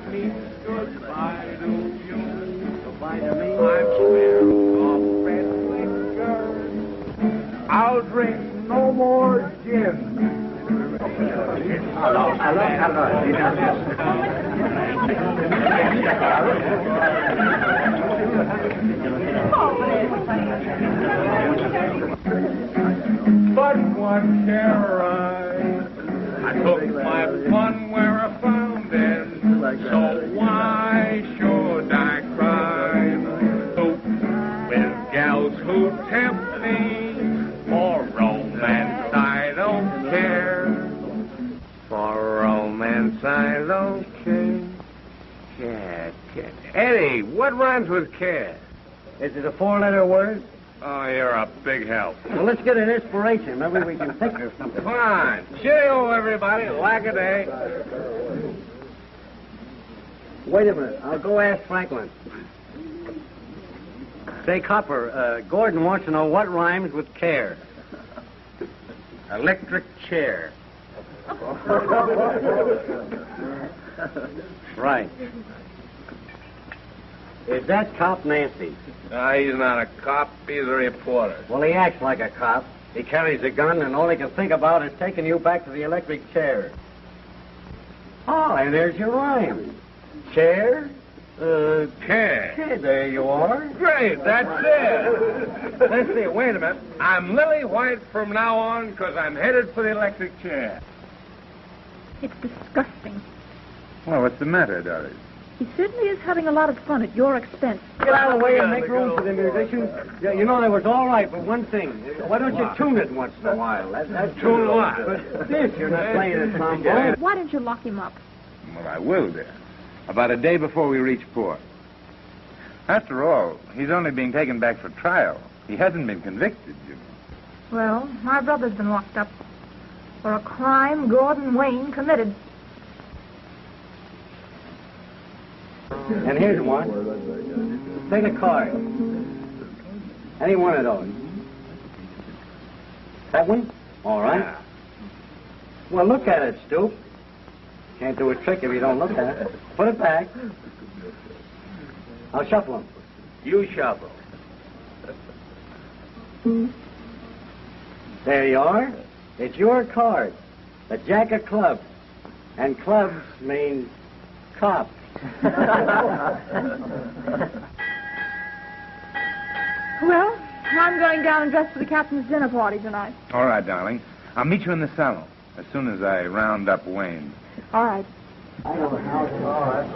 means goodbye to you. Goodbye to me. I'm clear of red liquor. I'll drink no more gin. But what care I took my fun where I found it, so why should I cry? With gals who tempt me, for romance I don't care. For romance I don't care. Cat. Eddie, what rhymes with care? Is it a four-letter word? Oh, you're a big help. Well, let's get an inspiration. Maybe we can think of something. Come on. Cheerio, everybody. Lack a day. Wait a minute. I'll go ask Franklin. Say, Copper, Gordon wants to know what rhymes with care. Electric chair. Right. Is that cop Nancy? He's not a cop. He's a reporter. Well, he acts like a cop. He carries a gun, and all he can think about is taking you back to the electric chair. Oh, and there's your rhyme. Chair? Care. There you are. Great, that's it. Let's see, wait a minute. I'm Lily White from now on because I'm headed for the electric chair. It's disgusting. Well, what's the matter, Doris? He certainly is having a lot of fun at your expense. Get out of the way and make room for the musicians. Yeah, you know, that was all right, but one thing. Why don't you tune it once in a while? That's Tune what? But this, you're not playing a trombone. Why don't you lock him up? Well, I will, dear. About a day before we reach port. After all, he's only being taken back for trial. He hasn't been convicted, you know. Well, my brother's been locked up for a crime Gordon Wayne committed. And here's one. Take a card. Any one of those. That one? All right. Yeah. Well, look at it, Stoop. Can't do a trick if you don't look at it. Put it back. I'll shuffle them. You shuffle. There you are. It's your card. The Jack of Clubs. And clubs means cops. Well, I'm going down and dress for the captain's dinner party tonight. All right, darling. I'll meet you in the salon as soon as I round up Wayne. All right. I know how it's all right.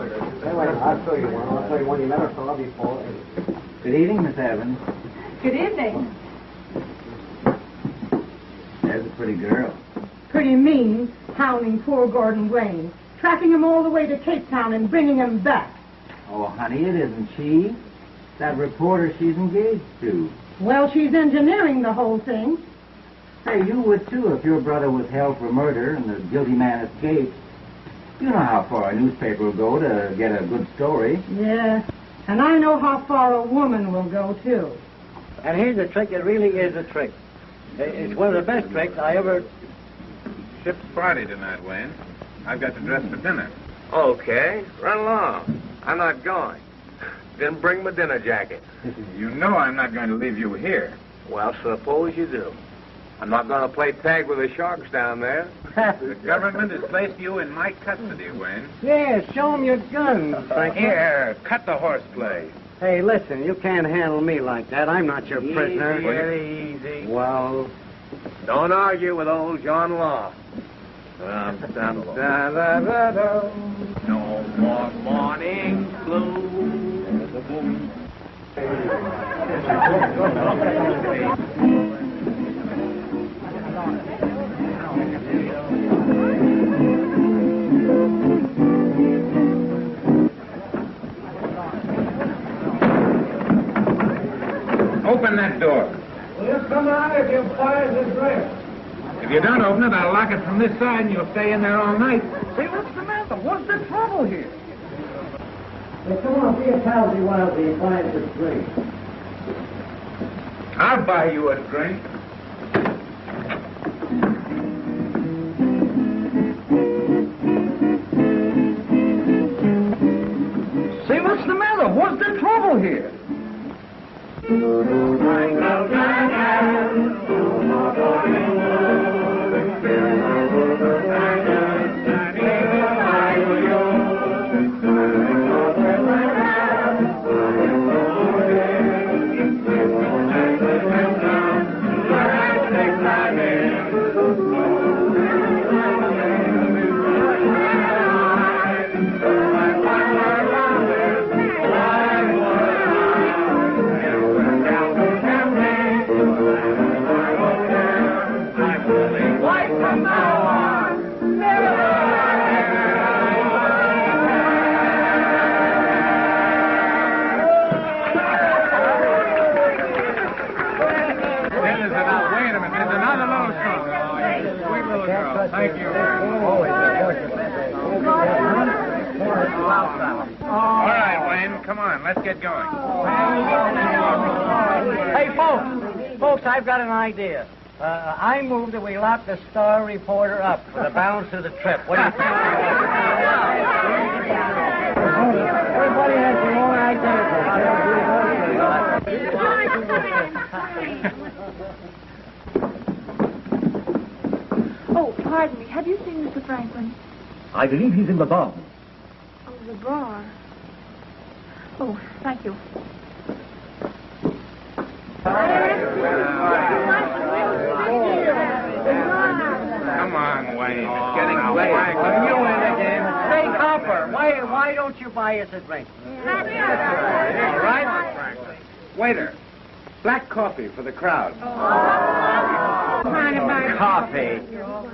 Anyway, I'll show you one. I'll show you one you never saw before. Good evening, Miss Evans. Good evening. There's a pretty girl. Pretty mean, hounding poor Gordon Wayne, tracking him all the way to Cape Town and bringing him back. Oh, honey, it isn't she. That reporter she's engaged to. Well, she's engineering the whole thing. Hey, you would too if your brother was held for murder and the guilty man escaped. You know how far a newspaper will go to get a good story. Yeah, and I know how far a woman will go, too. And here's a trick. It really is a trick. It's one of the best tricks I ever... Ship's party tonight, Wayne. I've got to dress for dinner. Okay, run along. I'm not going. Then bring my dinner jacket. You know I'm not going to leave you here. Well, suppose you do. I'm not going to play tag with the sharks down there. The government has placed you in my custody, Wayne. Yeah, show him your gun, Franklin. Here, cut the horseplay. Hey, listen, you can't handle me like that. I'm not your prisoner. Easy. Well... Don't argue with old John Law. No more morning blue. Open that door. Well, just come out if you fire the drink. If you don't open it, I'll lock it from this side and you'll stay in there all night. Say, what's the matter? What's the trouble here? Hey, come on, be a palsy wildly and buy us a drink. I'll buy you a drink. Thank you. All right, Wayne, come on, let's get going. Hey, folks, I've got an idea. I move that we lock the Star reporter up for the balance of the trip. What do you think? Everybody has their own idea. Oh, pardon me. Have you seen Mr. Franklin? I believe he's in the bar. Oh, the bar. Oh, thank you. Come on, Wayne. It's getting late. You win again. Say, Copper, why don't you buy us a drink? All right? Waiter, black coffee for the crowd. Coffee.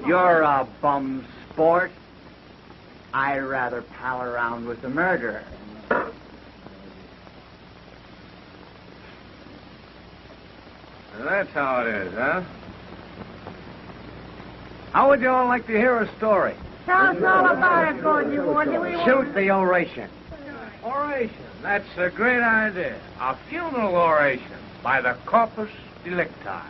You're a bum sport. I'd rather pal around with the murderer. That's how it is, huh? How would you all like to hear a story? Tell us all about it, Gordy. Shoot the oration. Oration. That's a great idea. A funeral oration by the corpus delicti.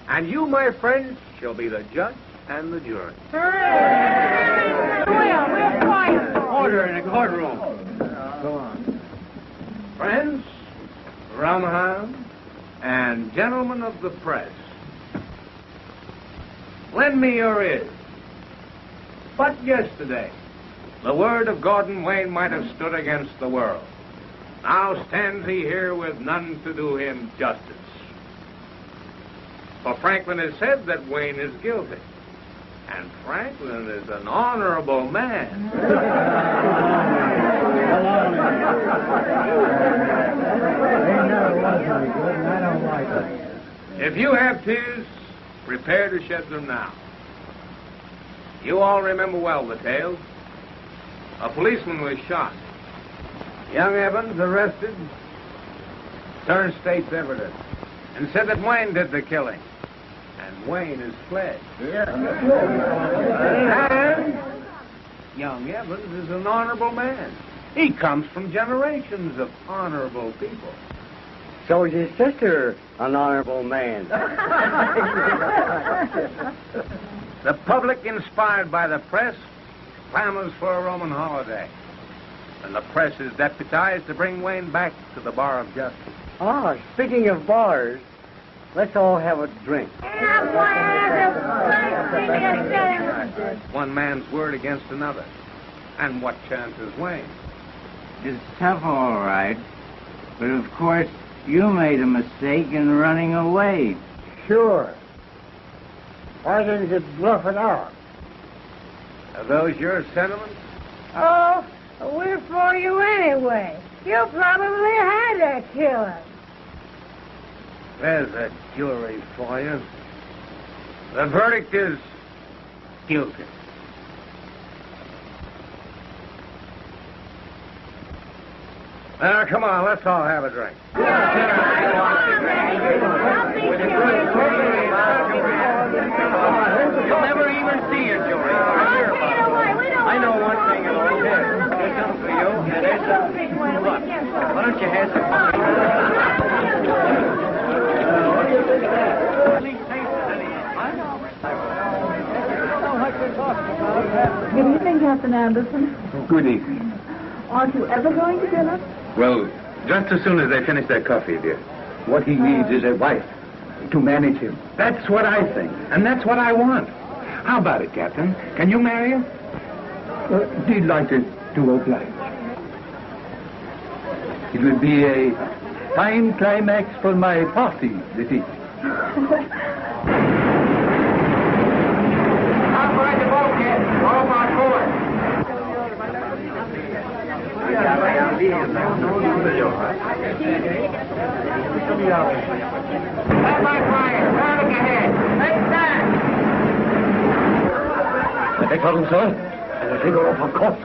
And you, my friends, shall be the judge and the jury. We're quiet. Order in the courtroom. Go on. Friends, around the house, and gentlemen of the press, lend me your ears. But yesterday, the word of Gordon Wayne might have stood against the world. Now stands he here with none to do him justice. For Franklin has said that Wayne is guilty. And Franklin is an honorable man. If you have tears, prepare to shed them now. You all remember well the tale. A policeman was shot. Young Evans, arrested, turned state's evidence, and said that Wayne did the killing. And Wayne has fled. And young Evans is an honorable man. He comes from generations of honorable people. So is his sister an honorable man? The public, inspired by the press, clamors for a Roman holiday. And the press is deputized to bring Wayne back to the bar of justice. Ah, speaking of bars, let's all have a drink. One man's word against another. And what chance is Wayne? It's tough, all right. But, of course, you made a mistake in running away. Sure. Why didn't you bluff it out? Are those your sentiments? Oh, we're for you anyway. You probably had to kill us. There's a jury for you. The verdict is guilty. Now, come on, let's all have a drink. You'll never even see a jury. I know one thing about this. There's something for you, and there's something for you. Look, why don't you have some coffee? Good evening, Captain Anderson. Good evening. Aren't you ever going to dinner? Well, just as soon as they finish their coffee, dear. What he needs is a wife to manage him. That's what I think, and that's what I want. How about it, Captain? Can you marry her? Delighted to oblige. It will be a fine climax for my party this evening. Outside the bulkhead. All my court. Stand by fire. Turn look ahead. Take that. I beg pardon, sir. And I take her off, of course.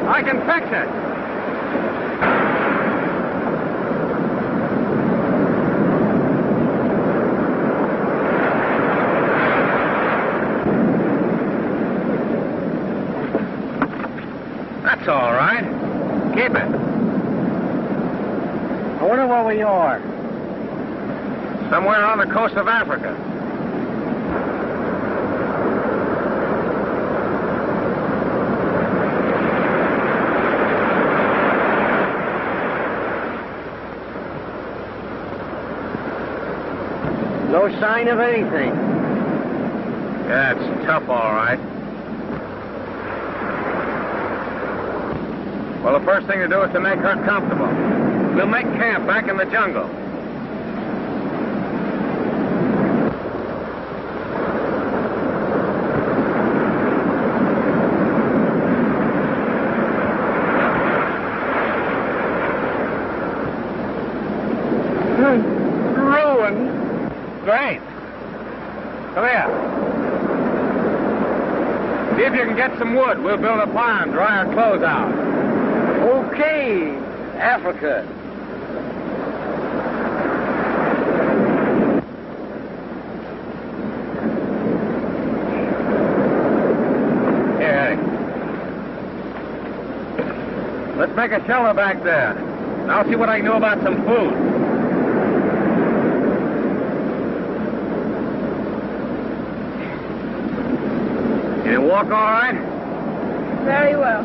I can fix it. That's all right. Keep it. I wonder where we are. Somewhere on the coast of Africa. No sign of anything. Yeah, it's tough, all right. Well, the first thing to do is to make her comfortable. We'll make camp back in the jungle. Ruined. Great. Come here. See if you can get some wood. We'll build a fire and dry our clothes out. Okay, Africa. Here, Eddie. Let's make a shelter back there. And I'll see what I can do about some food. Can you walk all right? Very well.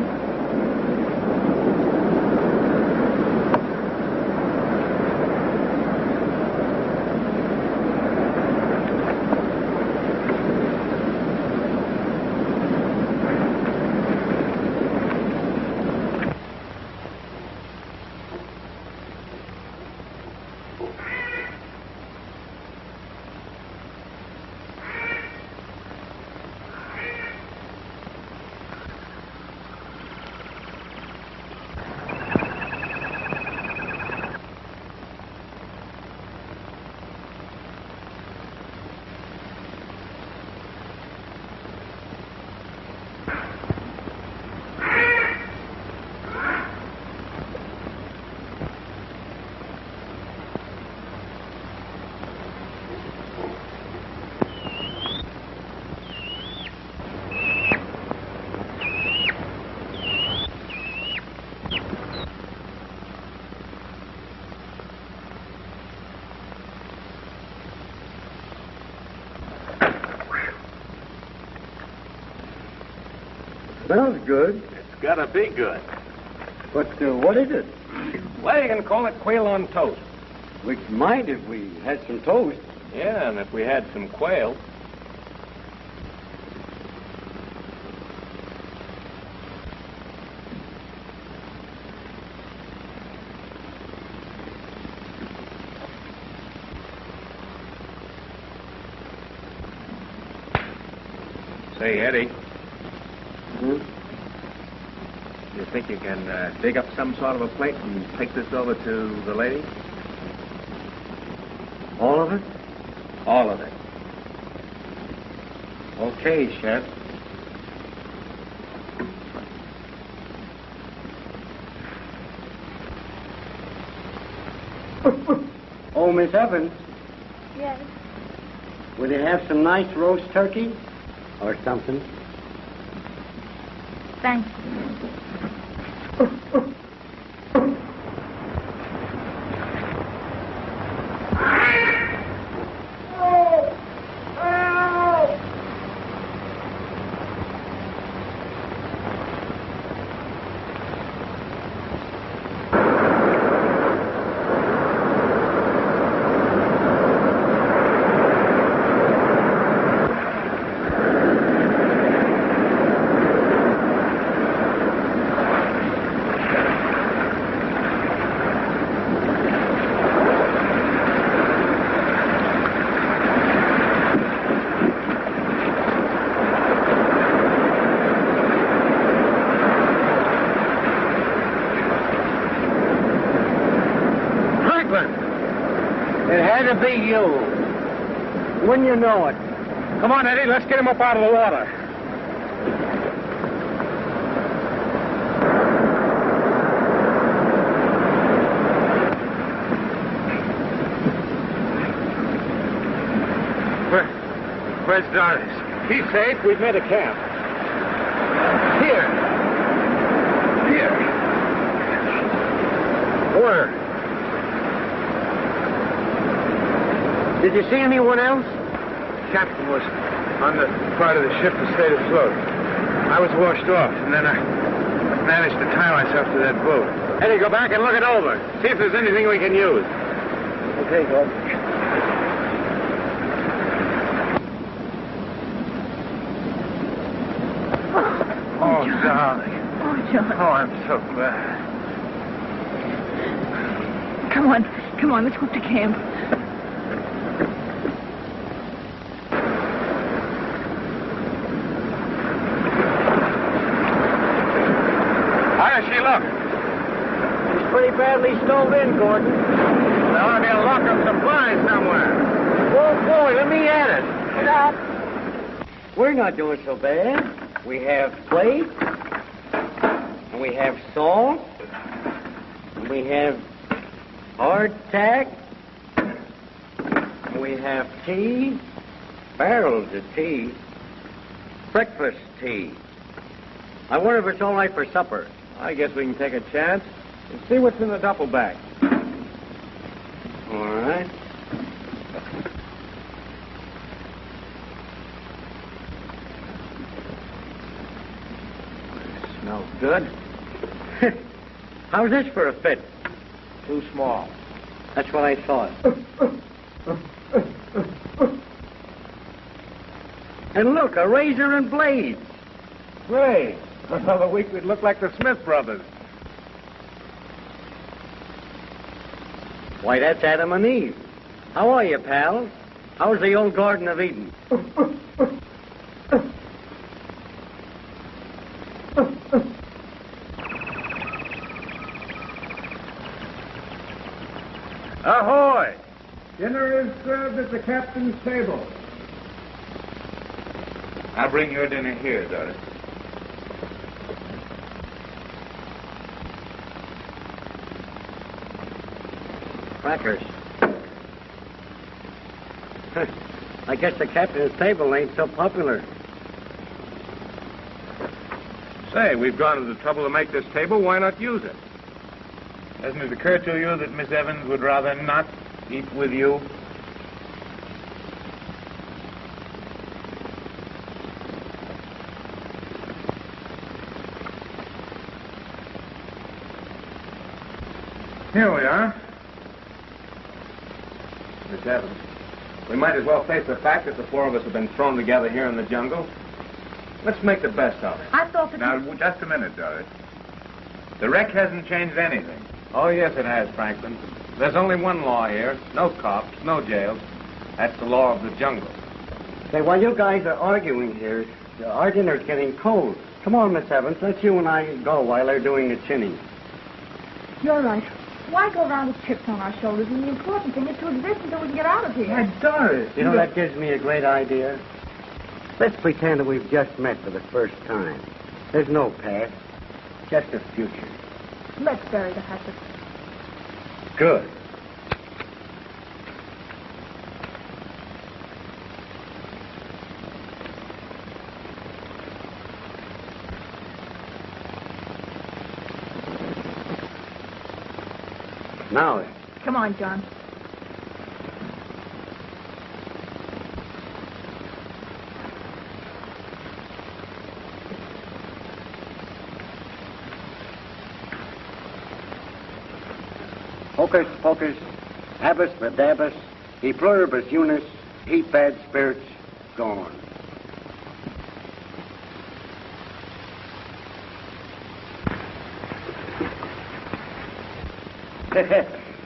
Smells good. It's gotta be good. But what is it? Well, you can call it quail on toast. We might if we had some toast. Yeah, and if we had some quail. Say, Eddie. You think you can dig up some sort of a plate and take this over to the lady? All of it? All of it. Okay, Chef. Oh, Miss Evans, Yes. will you have some nice roast turkey or something? Thanks. It had to be you. Wouldn't you know it? Come on, Eddie, let's get him up out of the water. Where's Doris? He's safe. We've made a camp. Here. Where? Did you see anyone else? Captain was on the part of the ship that stayed afloat. I was washed off, and then I managed to tie myself to that boat. Eddie, go back and look it over. See if there's anything we can use. Okay, Bob. Oh, darling. Oh, John. Oh, I'm so glad. Come on, let's go up to camp. He's pretty badly stove in, Gordon. There ought to be a lock of supplies somewhere. Oh, boy, let me at it. Stop. We're not doing so bad. We have plate, and we have salt, and we have hardtack, and we have tea, barrels of tea, breakfast tea. I wonder if it's all right for supper. I guess we can take a chance and see what's in the duffel bag. All right. No good. How's this for a fit? Too small. That's what I thought. And look, a razor and blades. Great. Another week we'd look like the Smith brothers. Why, that's Adam and Eve. How are you, pals? How's the old Garden of Eden? Ahoy! Dinner is served at the captain's table. I'll bring your dinner here, Doris. Crackers. I guess the captain's table ain't so popular. Say, we've gone to the trouble to make this table. Why not use it? Hasn't it occurred to you that Miss Evans would rather not eat with you? Here we are. Miss Evans, we might as well face the fact that the four of us have been thrown together here in the jungle. Let's make the best of it. I thought that... Now, just a minute, Doris. The wreck hasn't changed anything. Oh, yes, it has, Franklin. There's only one law here. No cops, no jails. That's the law of the jungle. Say, while you guys are arguing here, our dinner's getting cold. Come on, Miss Evans. Let's you and I go while they're doing the chinning. You're right. Why go around with chips on our shoulders? And the important thing is to exist until we can get out of here. Why, Doris. You know, that gives me a great idea. Let's pretend that we've just met for the first time. There's no past, just a future. Let's bury the hatchet. Good. Now then. Come on, John. Hocus pocus, habus vadabus, e pluribus unus, eat bad spirits, gone.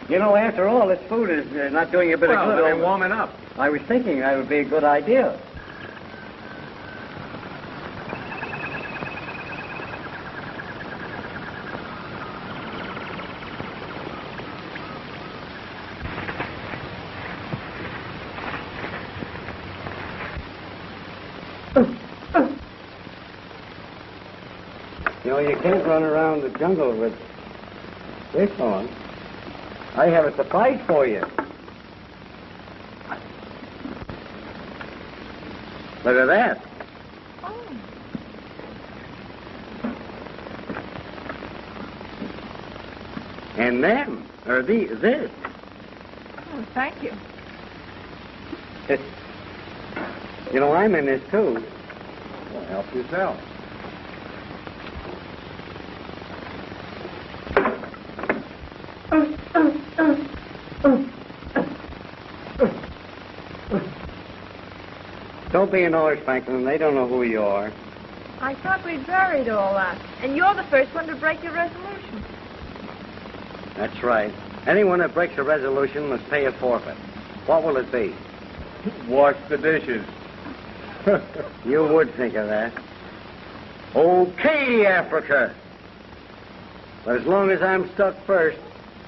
You know, after all, this food is not doing you a bit of good. They're warming up. I was thinking that would be a good idea. You know, you can't run around the jungle with this on. I have a surprise for you. Look at that. Oh. And them, or this. Oh, thank you. You know, I'm in this, too. Well, help yourself. Don't be an horse, Franklin. They don't know who you are. I thought we'd buried all that. And you're the first one to break your resolution. That's right. Anyone that breaks a resolution must pay a forfeit. What will it be? Wash the dishes. You would think of that. Okay, Africa. But as long as I'm stuck first,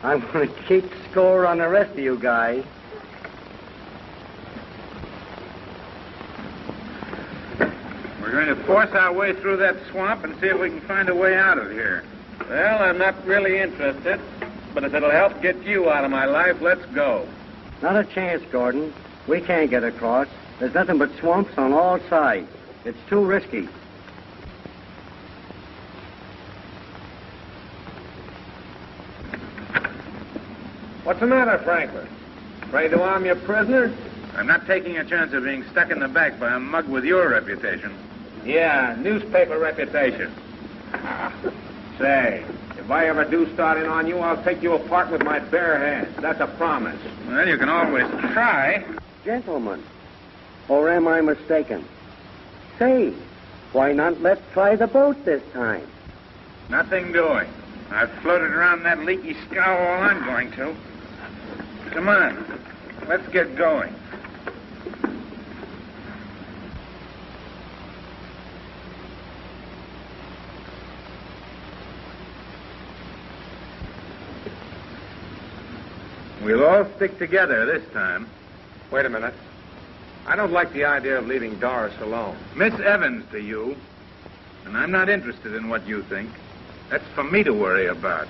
I'm going to keep score on the rest of you guys. We're going to force our way through that swamp and see if we can find a way out of here. Well, I'm not really interested, but if it'll help get you out of my life, let's go. Not a chance, Gordon. We can't get across. There's nothing but swamps on all sides. It's too risky. What's the matter, Franklin? Afraid to arm your prisoner? I'm not taking a chance of being stuck in the back by a mug with your reputation. Yeah, newspaper reputation. Say, if I ever do start in on you, I'll take you apart with my bare hands. That's a promise. Well, you can always try. Gentlemen, or am I mistaken? Say, why not let's try the boat this time? Nothing doing. I've floated around that leaky scow all I'm going to. Come on, let's get going. We'll all stick together this time. Wait a minute. I don't like the idea of leaving Doris alone. Miss Evans to you. And I'm not interested in what you think. That's for me to worry about.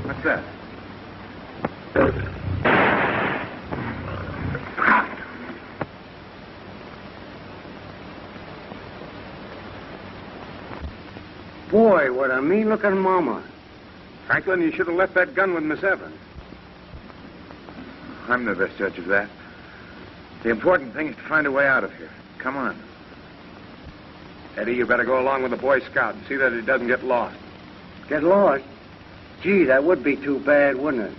What's that? Boy, what a mean-looking mama. Franklin, you should have left that gun with Miss Evans. I'm the best judge of that. The important thing is to find a way out of here. Come on. Eddie, you better go along with the Boy Scout and see that he doesn't get lost. Get lost? Gee, that would be too bad, wouldn't it?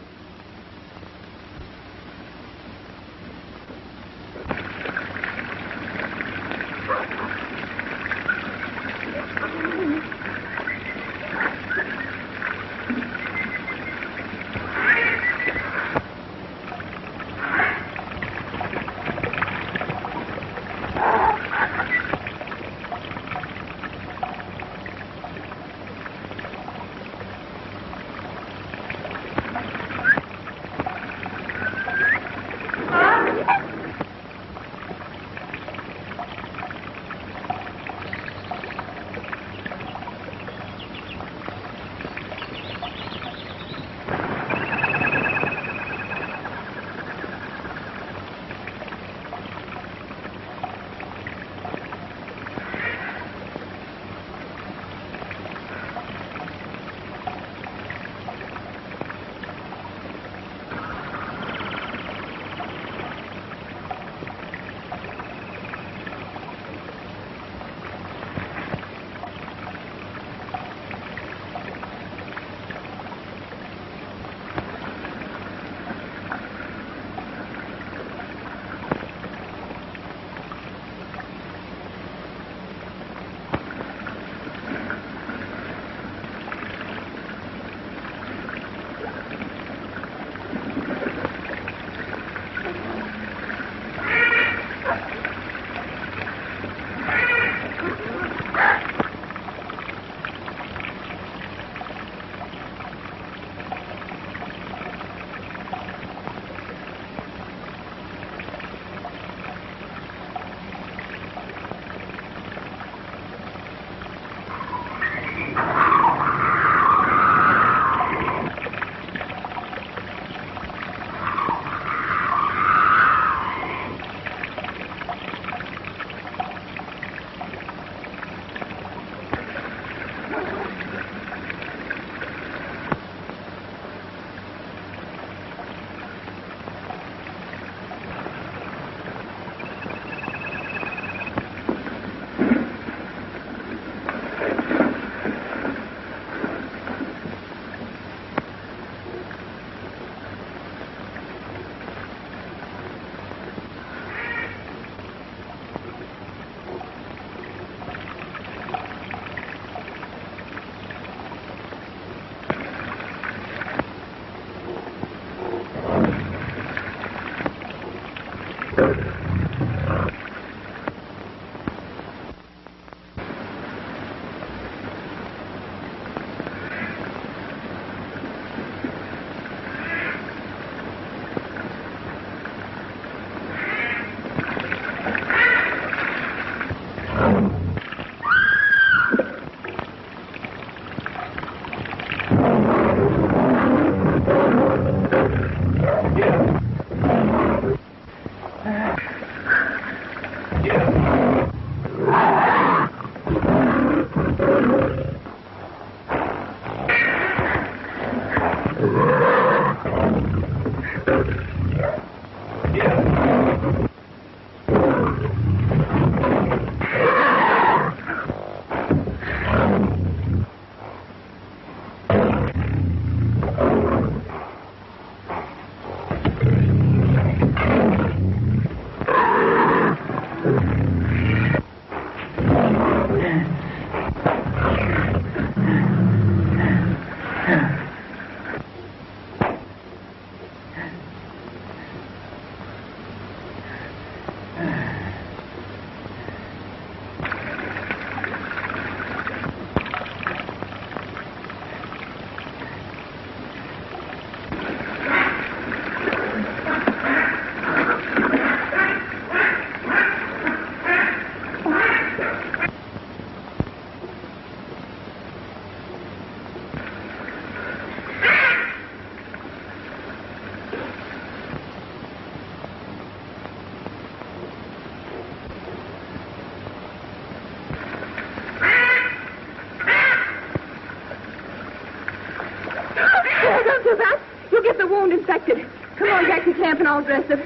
Don't do that. You'll get the wound infected. Come on back to camp and I'll dress it.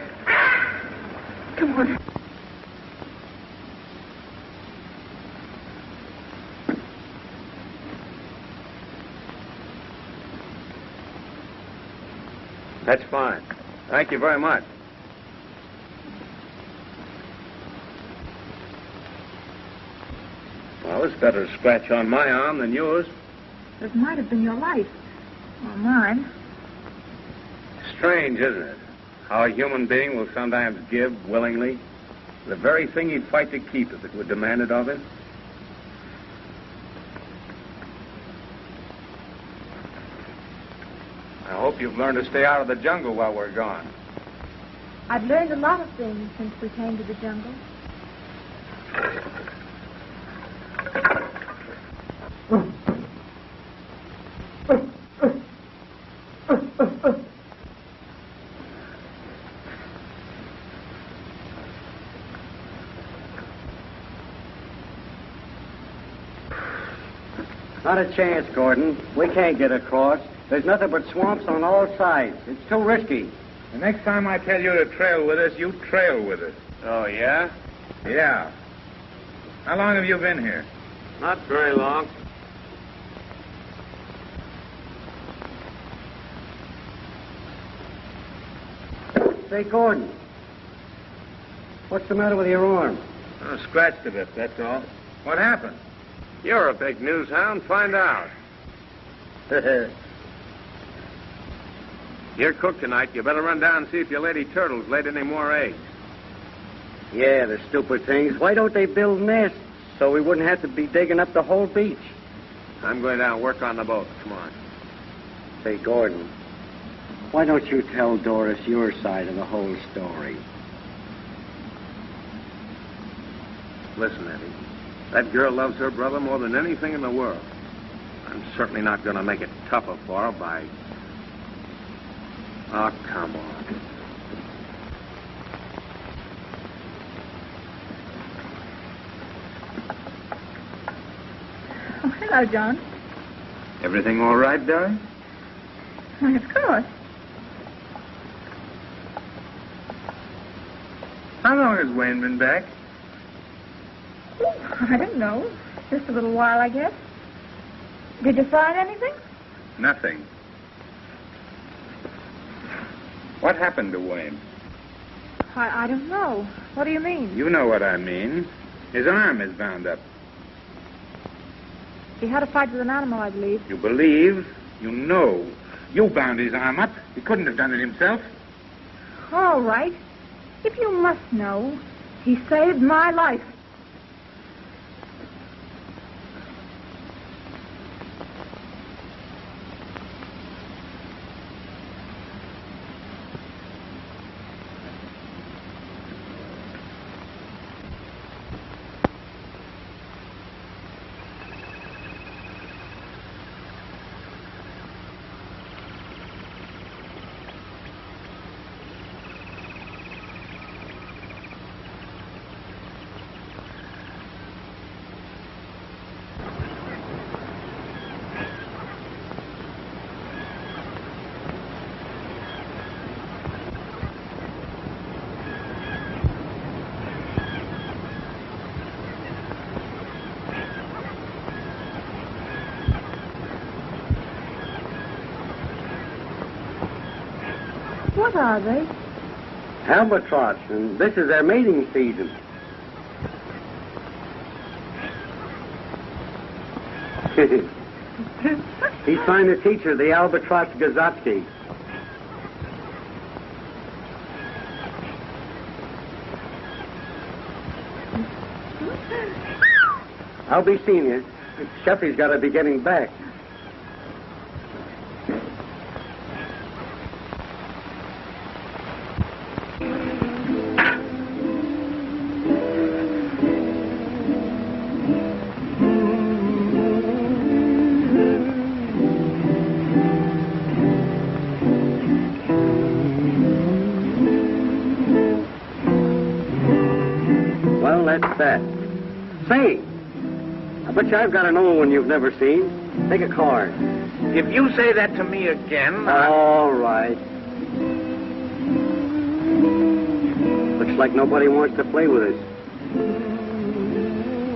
Come on. That's fine. Thank you very much. Well, it's better a scratch on my arm than yours. This might have been your life. Or mine. Strange, isn't it? How a human being will sometimes give willingly the very thing he'd fight to keep if it were demanded of him. I hope you've learned to stay out of the jungle while we're gone. I've learned a lot of things since we came to the jungle. Not a chance, Gordon. We can't get across. There's nothing but swamps on all sides. It's too risky. The next time I tell you to trail with us, you trail with us. Oh, yeah? Yeah. How long have you been here? Not very long. Say, Gordon, what's the matter with your arm? Oh, scratched a bit, that's all. What happened? You're a big news hound. Find out. You're cook tonight. You better run down and see if your lady turtles laid any more eggs. Yeah, the stupid things. Why don't they build nests so we wouldn't have to be digging up the whole beach? I'm going down and work on the boat. Come on. Say, Gordon, why don't you tell Doris your side of the whole story? Listen, Eddie. That girl loves her brother more than anything in the world. I'm certainly not going to make it tougher for her by... Oh, come on. Oh, hello, John. Everything all right, darling? Why, of course. How long has Wayne been back? Oh, I don't know. Just a little while, I guess. Did you find anything? Nothing. What happened to Wayne? I don't know. What do you mean? You know what I mean. His arm is bound up. He had a fight with an animal, I believe. You believe? You know. You bound his arm up. He couldn't have done it himself. All right. If you must know, he saved my life. What are they? Albatross, and this is their mating season. He's trying to teach her the albatross gazetki. I'll be seeing you. Sheffy's got to be getting back. Well, that's that. Say, I bet you I've got an old one you've never seen. Take a card. If you say that to me again... All right. Looks like nobody wants to play with us.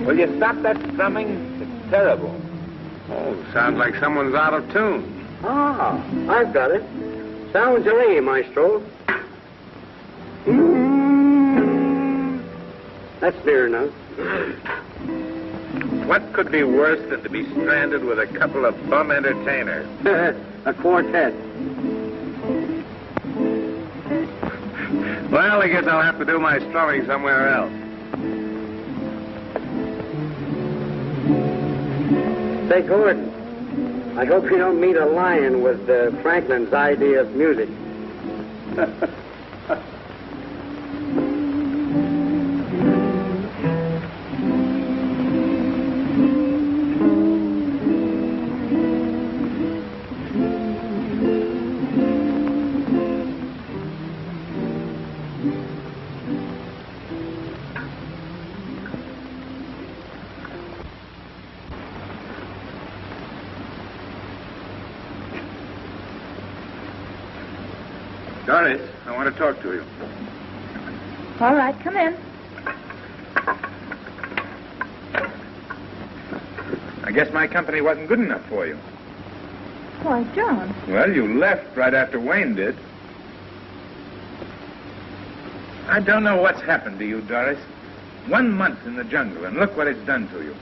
Will you stop that strumming? It's terrible. Oh, sounds like someone's out of tune. Ah, I've got it. Sounds your aim, maestro. That's near enough. What could be worse than to be stranded with a couple of bum entertainers? A quartet. Well, I guess I'll have to do my strumming somewhere else. Say, Gordon, I hope you don't meet a lion with Franklin's idea of music. Doris, I want to talk to you. All right, come in. I guess my company wasn't good enough for you. Why, John. Well, you left right after Wayne did. I don't know what's happened to you, Doris. 1 month in the jungle, and look what it's done to you.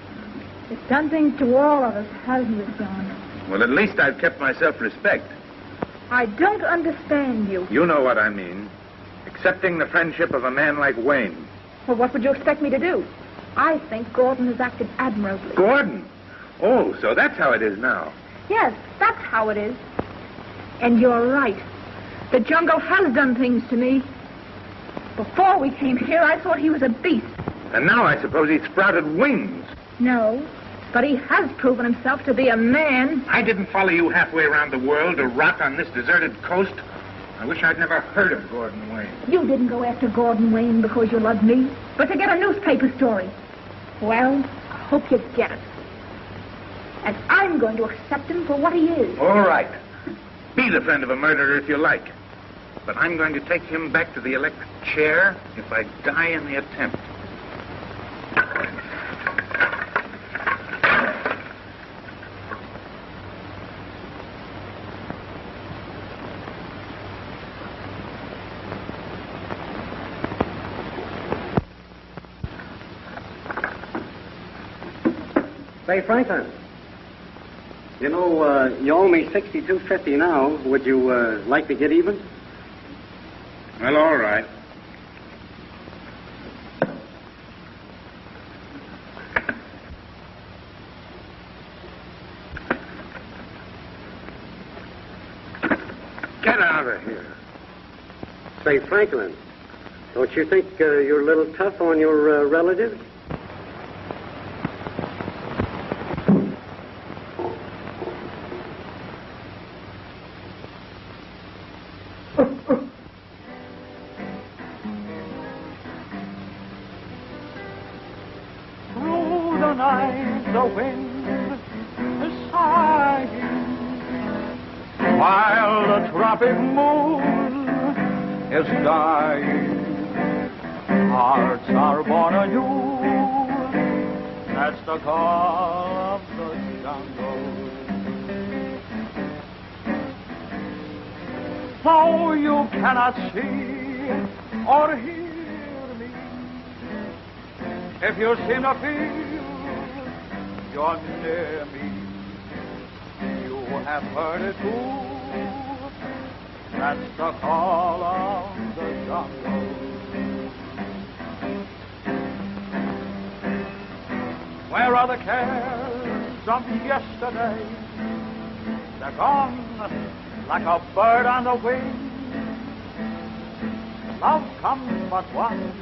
It's done things to all of us, hasn't it, John? Well, at least I've kept my self-respect. I don't understand you. You know what I mean. Accepting the friendship of a man like Wayne. Well, what would you expect me to do? I think Gordon has acted admirably. Gordon? Oh, so that's how it is now. Yes, that's how it is. And you're right. The jungle has done things to me. Before we came here, I thought he was a beast. And now I suppose he's sprouted wings. No, but he has proven himself to be a man. I didn't follow you halfway around the world to rot on this deserted coast. I wish I'd never heard of Gordon Wayne. You didn't go after Gordon Wayne because you loved me, but to get a newspaper story. Well, I hope you get it. And I'm going to accept him for what he is. All right. Be the friend of a murderer if you like. But I'm going to take him back to the electric chair if I die in the attempt. Say, Franklin, you know, you owe me $62.50 now. Would you like to get even? Well, all right. Get out of here. Say, Franklin, don't you think you're a little tough on your relatives? The wind is sighing, while the tropic moon is dying. Hearts are born anew. That's the call of the jungle. so you cannot see or hear me. If you seem to feel you're near me, you have heard it too. That's the call of the jungle. Where are the cares of yesterday? They're gone like a bird on the wing. Love comes but once,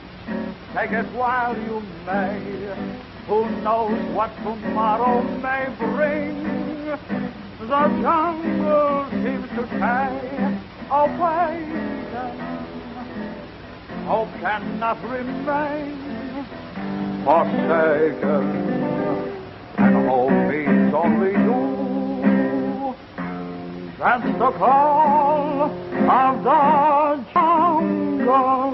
take it while you may. Who knows what tomorrow may bring? The jungle seems to take away. Hope cannot remain forsaken, and hope means only you. That's the call of the jungle.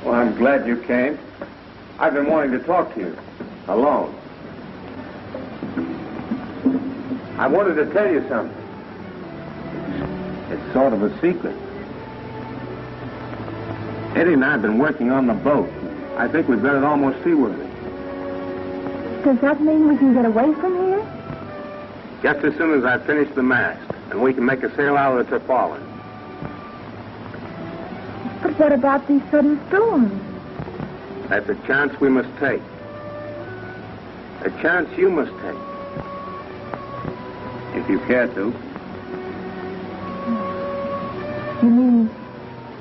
Well, I'm glad you came. I've been wanting to talk to you. Alone. I wanted to tell you something. It's sort of a secret. Eddie and I have been working on the boat. I think we've got it almost seaworthy. Does that mean we can get away from here? Just as soon as I finish the mast, and we can make a sail out of the tarpaulin. But what about these sudden storms? That's a chance we must take. A chance you must take. If you care to. You mean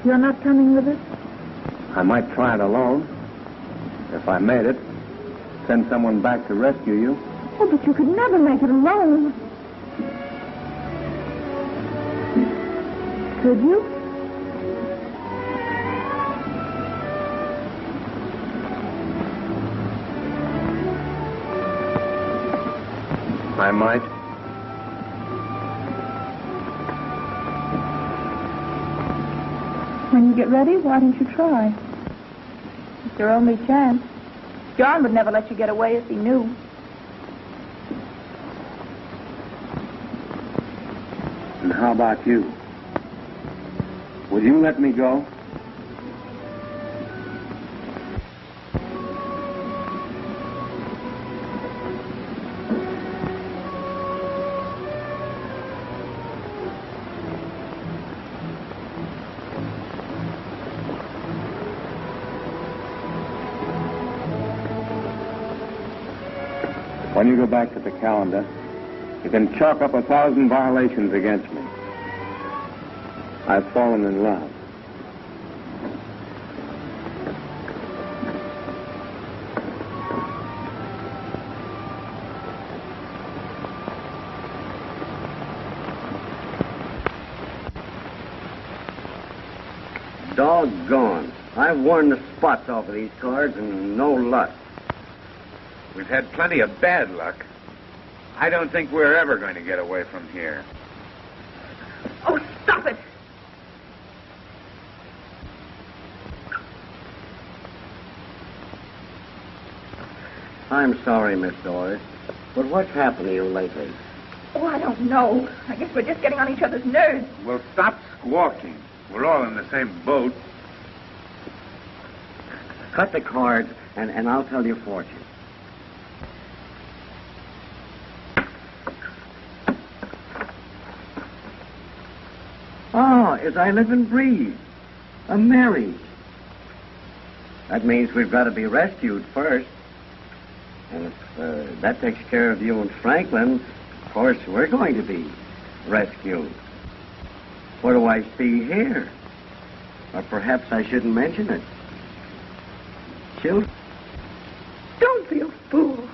you're not coming with us? I might try it alone. If I made it, send someone back to rescue you. Oh, but you could never make it alone. Could you? I might. When you get ready, why don't you try? It's your only chance. John would never let you get away if he knew. And how about you? Will you let me go? When you go back to the calendar, you can chalk up 1,000 violations against me. I've fallen in love. Doggone. I've worn the spots off of these cards and no luck. We've had plenty of bad luck. I don't think we're ever going to get away from here. Oh, stop it! I'm sorry, Miss Doris, but what's happened to you lately? Oh, I don't know. I guess we're just getting on each other's nerves. Well, stop squawking. We're all in the same boat. Cut the cards, and I'll tell your fortune. Oh, as I live and breathe. A marriage. That means we've got to be rescued first. And if that takes care of you and Franklin, of course, we're going to be rescued. What do I see here? Or perhaps I shouldn't mention it. Children? Don't be a fool.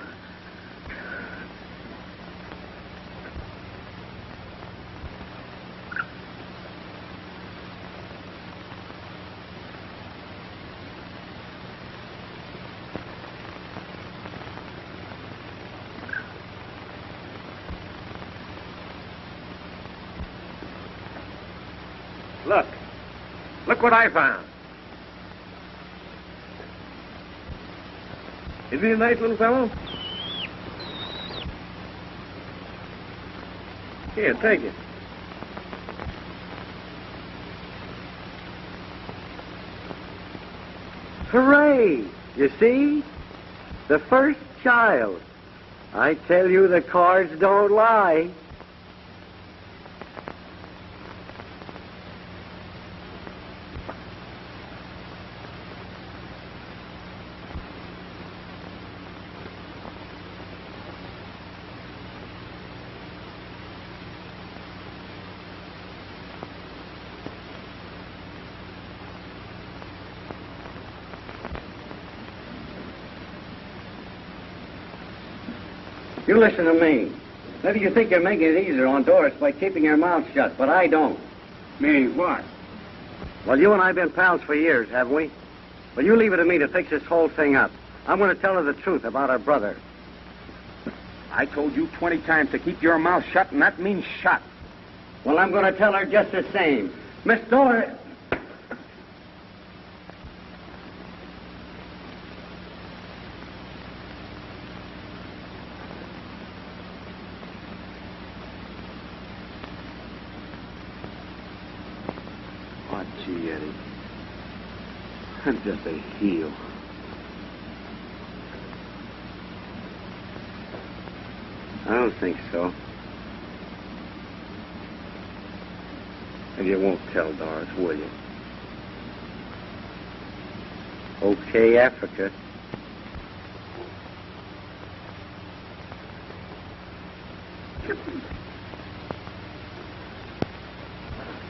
Look what I found. Isn't he a nice little fellow? Here, take it. Hooray! You see? The first child. I tell you, the cards don't lie. You listen to me. Maybe you think you're making it easier on Doris by keeping your mouth shut, but I don't. Meaning what? Well, you and I have been pals for years, haven't we? Well, you leave it to me to fix this whole thing up. I'm going to tell her the truth about her brother. I told you 20 times to keep your mouth shut, and that means shut. Well, I'm going to tell her just the same. Miss Doris... Gee, Eddie. I'm just a heel. I don't think so. And you won't tell Doris, will you? Okay, Africa.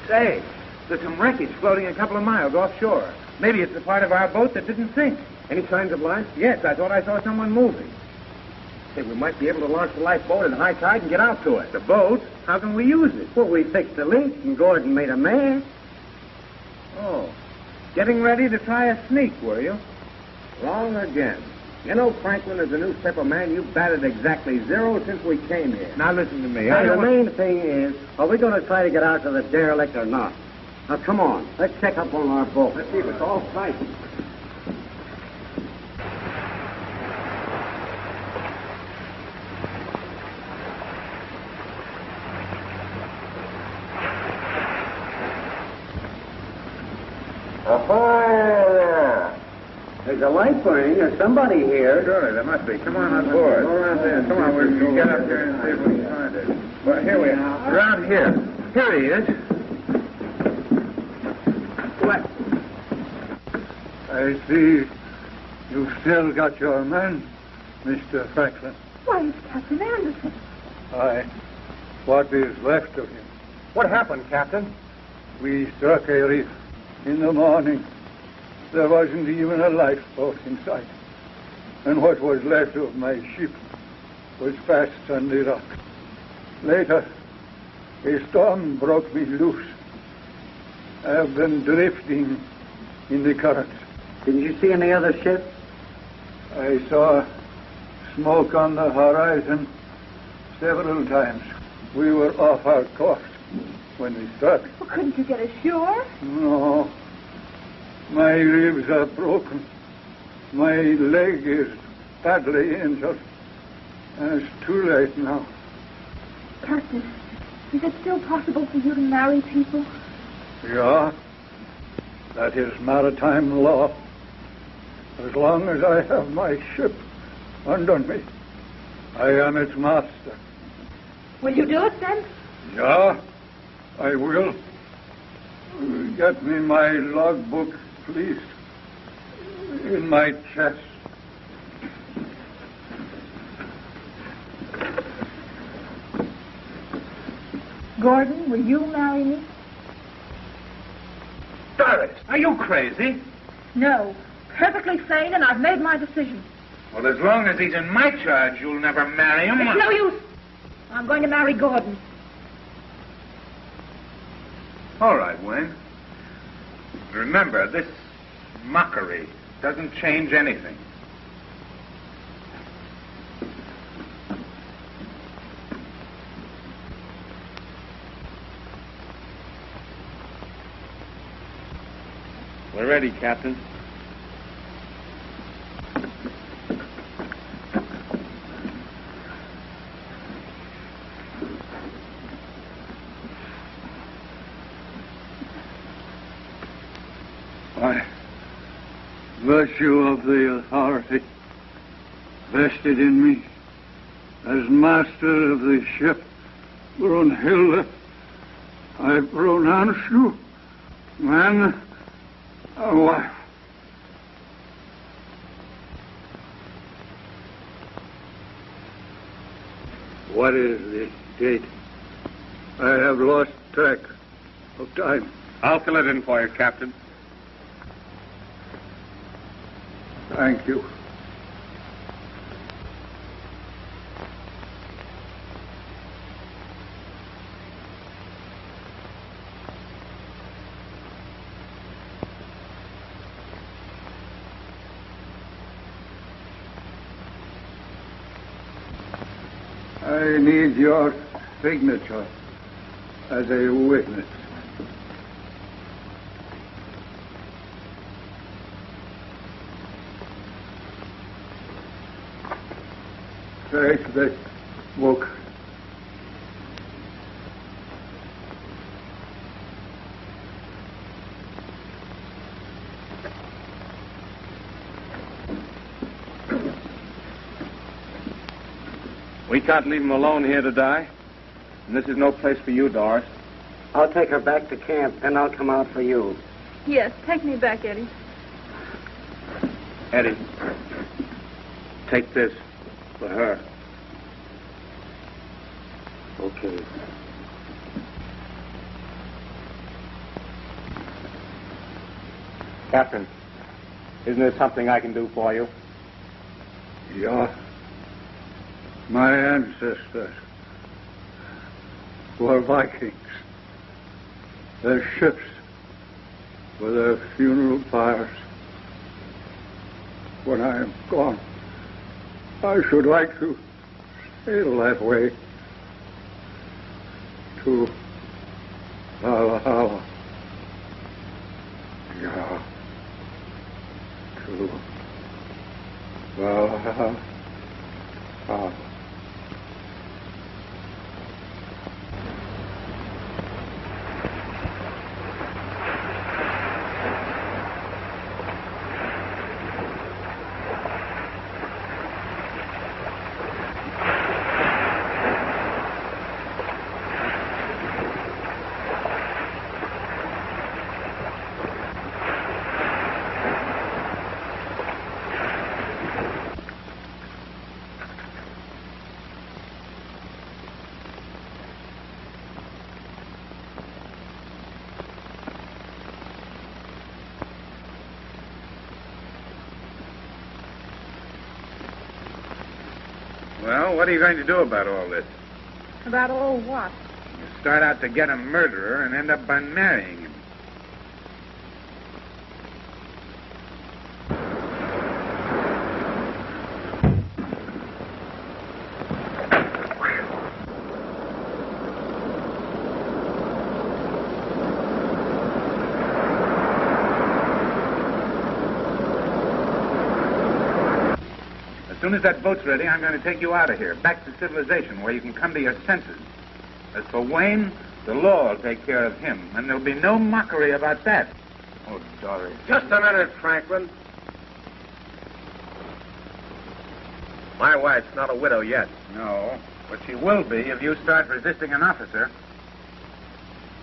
Say, there's some wreckage floating a couple of miles offshore. Maybe it's the part of our boat that didn't sink. Any signs of life? Yes, I thought I saw someone moving. Say, we might be able to launch the lifeboat in high tide and get out to it. The boat? How can we use it? Well, we fixed the leak and Gordon made a mess. Oh, getting ready to try a sneak, were you? Wrong again. You know, Franklin, as a newspaper man, you batted exactly 0 since we came here. Now listen to me. Hey, the main thing is, are we going to try to get out to the derelict or not? Now, come on. Let's check up on our boat. Let's see if it's all right. Ahoy there! There's a light burning. There's somebody here. Surely, there must be. Come on board. Go around there. Come on, we'll get up there and see if we can find it. Well, here we are. Around here. Here he is. What? I see you've still got your man, Mr. Franklin. Why, it's Captain Anderson. Aye. What is left of him. What happened, Captain? We struck a reef. In the morning, there wasn't even a lifeboat in sight. And what was left of my ship was fast on the rock. Later, a storm broke me loose. I've been drifting in the currents. Didn't you see any other ships? I saw smoke on the horizon several times. We were off our course when we struck. Well, couldn't you get ashore? No. My ribs are broken. My leg is badly injured. And it's too late now. Captain, is it still possible for you to marry people? Yeah. That is maritime law. As long as I have my ship under me, I am its master. Will you do it then? Yeah, I will. Get me my logbook, please. In my chest. Gordon, will you marry me? Starrett, are you crazy? No. Perfectly sane, and I've made my decision. Well, as long as he's in my charge, you'll never marry him. It's no use. I'm going to marry Gordon. All right, Wayne. Remember, this mockery doesn't change anything. We're ready, Captain. By virtue of the authority vested in me as master of the ship Brunhilde, I pronounce you man and wife. What is the date? I have lost track of time. I'll fill it in for you, Captain. Thank you. I need your signature as a witness. Take this book. We can't leave him alone here to die. And this is no place for you, Doris. I'll take her back to camp, then I'll come out for you. Yes, take me back, Eddie. Eddie, take this for her. Okay. Captain, isn't there something I can do for you? Yeah. My ancestors were Vikings. Their ships were their funeral pyres. When I am gone, I should like to sail that way to Valhalla. Yeah. To Valhalla. Well, what are you going to do about all this? About all what? You start out to get a murderer and end up by marrying him. As soon as that boat's ready, I'm going to take you out of here, back to civilization, where you can come to your senses. As for Wayne, the law will take care of him, and there'll be no mockery about that. Oh, Doris. Just a minute, Franklin. My wife's not a widow yet. No, but she will be if you start resisting an officer.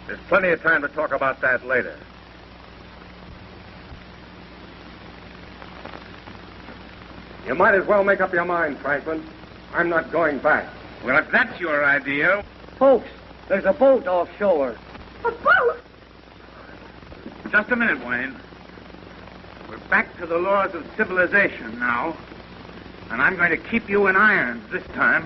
There's plenty of time to talk about that later. You might as well make up your mind, Franklin. I'm not going back. Well, if that's your idea... Folks, there's a boat offshore. A boat? Just a minute, Wayne. We're back to the laws of civilization now, and I'm going to keep you in irons this time.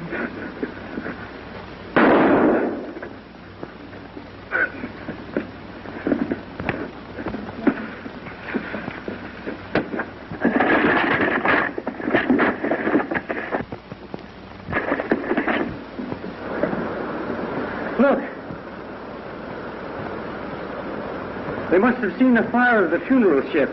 Look. They must have seen the fire of the funeral ship.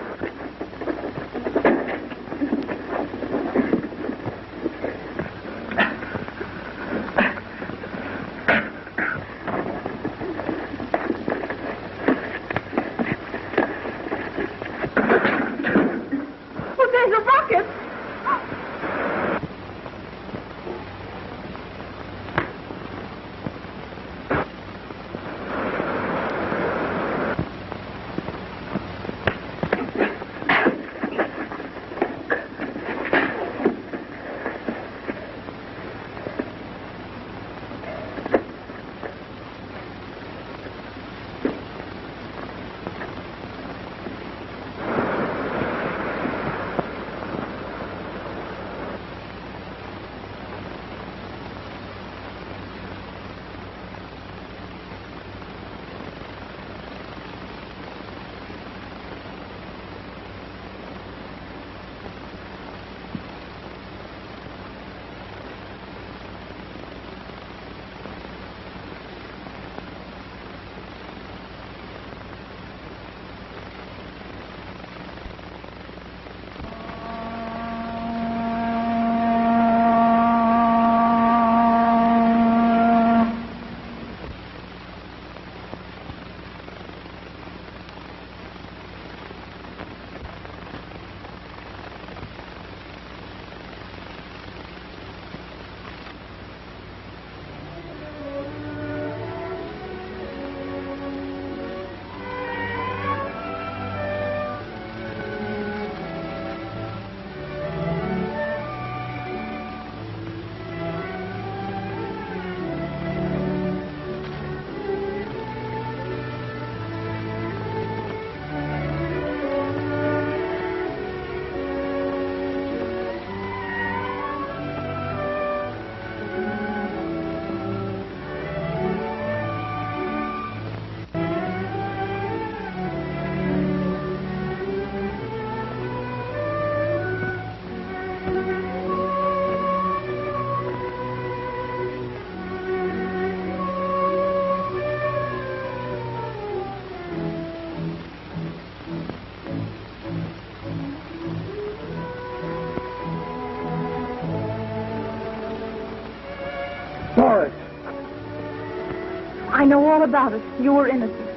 I know all about it. You were innocent.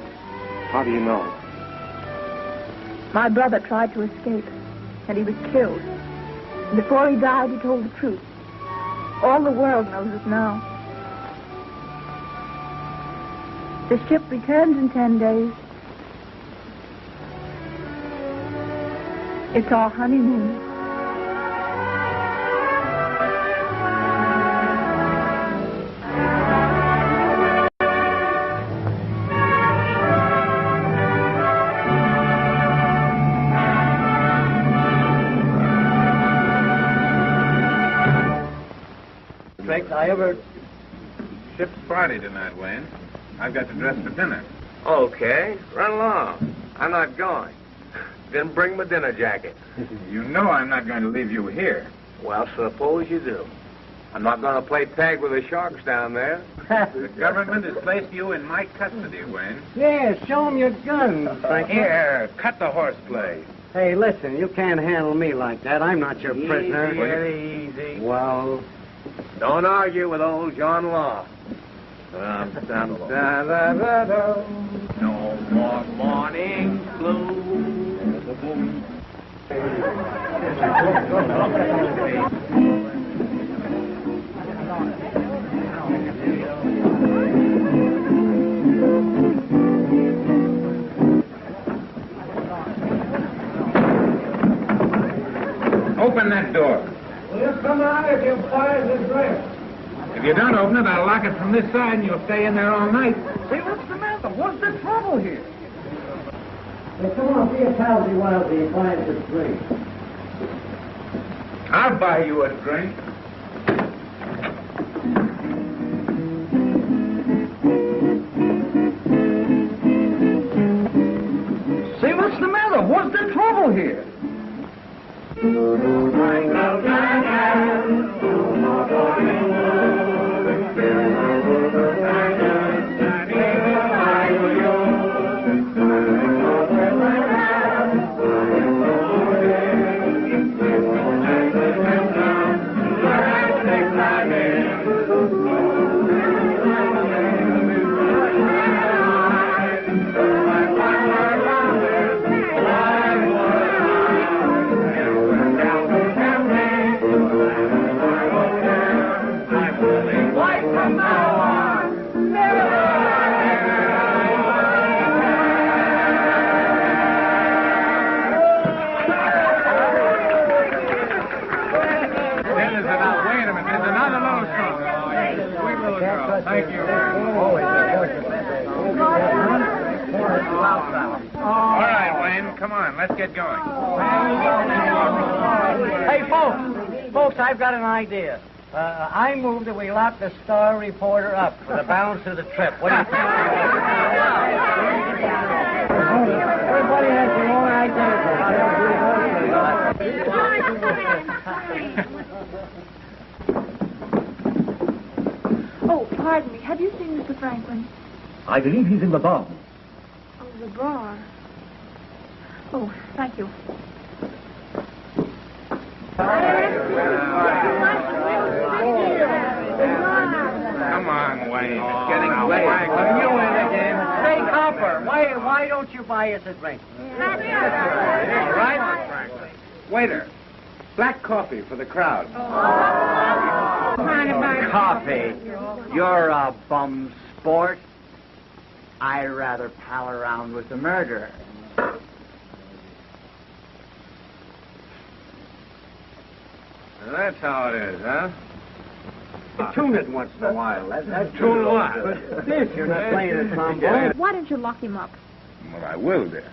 How do you know? My brother tried to escape, and he was killed. And before he died, he told the truth. All the world knows it now. The ship returns in 10 days. It's our honeymoon. Ship's party tonight, Wayne. I've got to dress for dinner. Okay, run along. I'm not going. Then bring my dinner jacket. You know I'm not going to leave you here. Well, suppose you do. I'm not going to play tag with the sharks down there. The government has placed you in my custody, Wayne. Yeah, show him your gun, Franklin. Here, cut the horseplay. Hey, listen, you can't handle me like that. I'm not your prisoner. Easy, easy. Well, don't argue with old John Law. No more morning blue. Open that door. Well, just come out if you fire the dress. If you don't open it, I'll lock it from this side and you'll stay in there all night. Say, what's the matter? What's the trouble here? hey, come on, be a palsy while he buys a drink. I'll buy you a drink. Say, what's the matter? What's the trouble here? Thank you. All right, Wayne, come on, let's get going. Hey, folks, I've got an idea. I move that we lock the Star reporter up for the balance of the trip. What do you think? Everybody has their own ideas. Oh, pardon me. Have you seen Mr. Franklin? I believe he's in the bar. Oh, the bar. Oh, thank you. Come on, Wayne. It's getting late. Are you in again? Say, Copper, why don't you buy us a drink? All right? Waiter, black coffee for the crowd. Coffee. You're a bum sport. I'd rather pal around with the murderer. That's how it is, huh? Tune it once in a while. That's Tune what? But this, you're not playing a trombone. Why don't you lock him up? Well, I will, dear.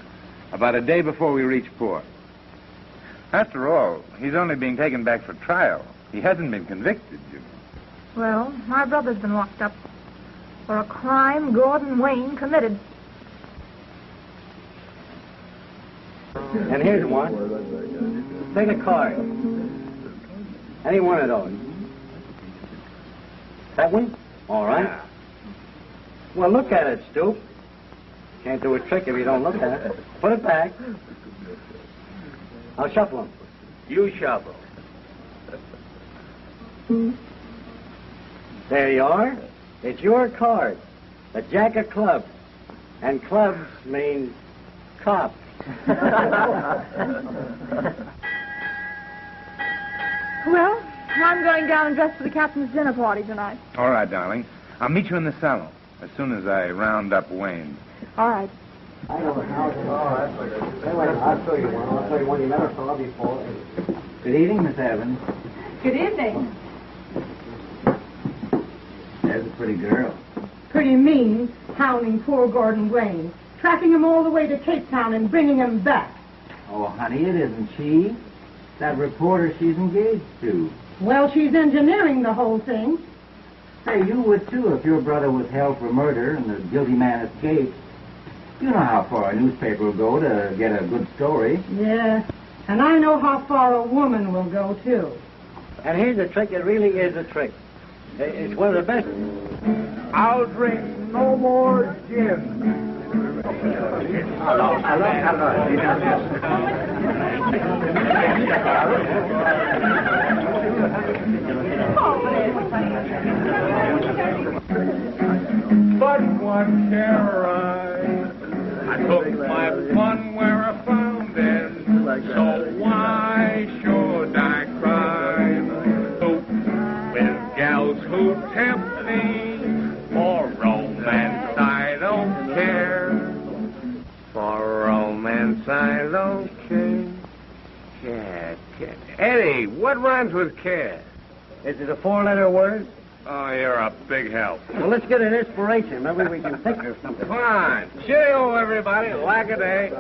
About a day before we reach port. After all, he's only being taken back for trial. He hasn't been convicted, you know. Well, my brother's been locked up for a crime Gordon Wayne committed. And here's one. Take a card. Any one of those. That one? All right. Yeah. Well, look at it, Stoop. Can't do a trick if you don't look at it. Put it back. I'll shuffle them. You shuffle. There you are. It's your card. The Jack of clubs. And clubs means cops. Well, I'm going down and dress for the captain's dinner party tonight. All right, darling. I'll meet you in the salon as soon as I round up Wayne. All right. I know the house. I'll show you one. I'll show you one you never saw before. Good evening, Miss Evans. Good evening. There's a pretty girl. Pretty mean, hounding poor Gordon Wayne, tracking him all the way to Cape Town and bringing him back. Oh, honey, it isn't she. That reporter she's engaged to. Well, she's engineering the whole thing. Hey, you would too if your brother was held for murder and the guilty man escaped. You know how far a newspaper will go to get a good story. Yeah, and I know how far a woman will go, too. And here's a trick. It really is a trick. It's one of the best. I'll drink no more gin. But what care I took my fun where I found it. So why should I cry? With gals who tempt me for romance, I don't care. For romance, I don't care. Cat. Eddie, what rhymes with cat? Is it a four-letter word? Oh, you're a big help. Well, let's get an inspiration. Maybe we can think of something. Come on. Cheerio, everybody. Lack a day.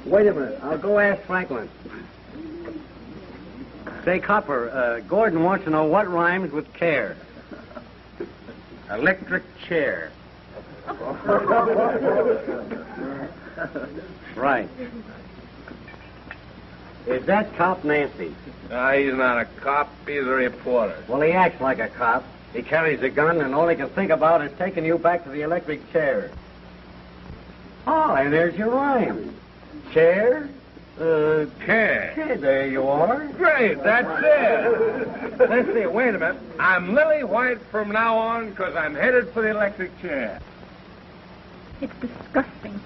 Wait a minute. I'll go ask Franklin. Say, Copper, Gordon wants to know what rhymes with care. Electric chair. Right. Is that Cop Nancy? He's not a cop. He's a reporter. Well, he acts like a cop. He carries a gun, and all he can think about is taking you back to the electric chair. Oh, and there's your rhyme. Chair? Care. There you are. Great, that's it. Let's see, wait a minute. I'm Lily White from now on because I'm headed for the electric chair. It's disgusting.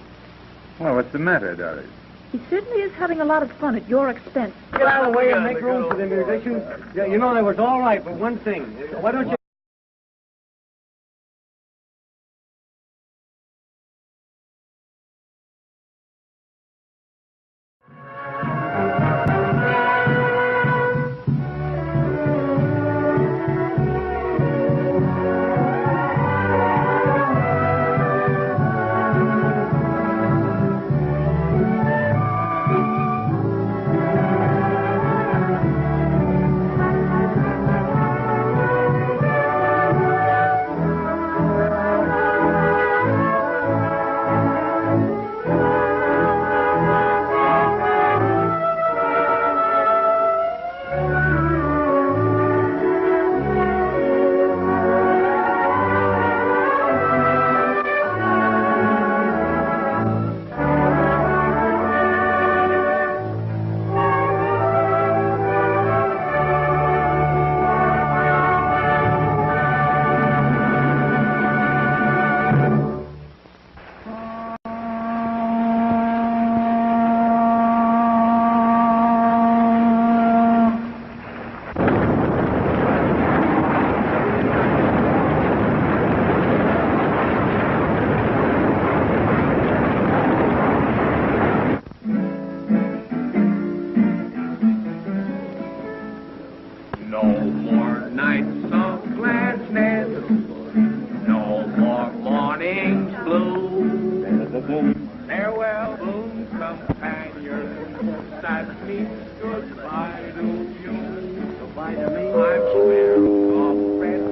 Well, what's the matter, Doris? He certainly is having a lot of fun at your expense. Get out of the way and make room for the musicians. You know, they was all right, but one thing. Why don't you... Farewell, boon companion. That means goodbye to you. Goodbye to me. I'm swear of friends.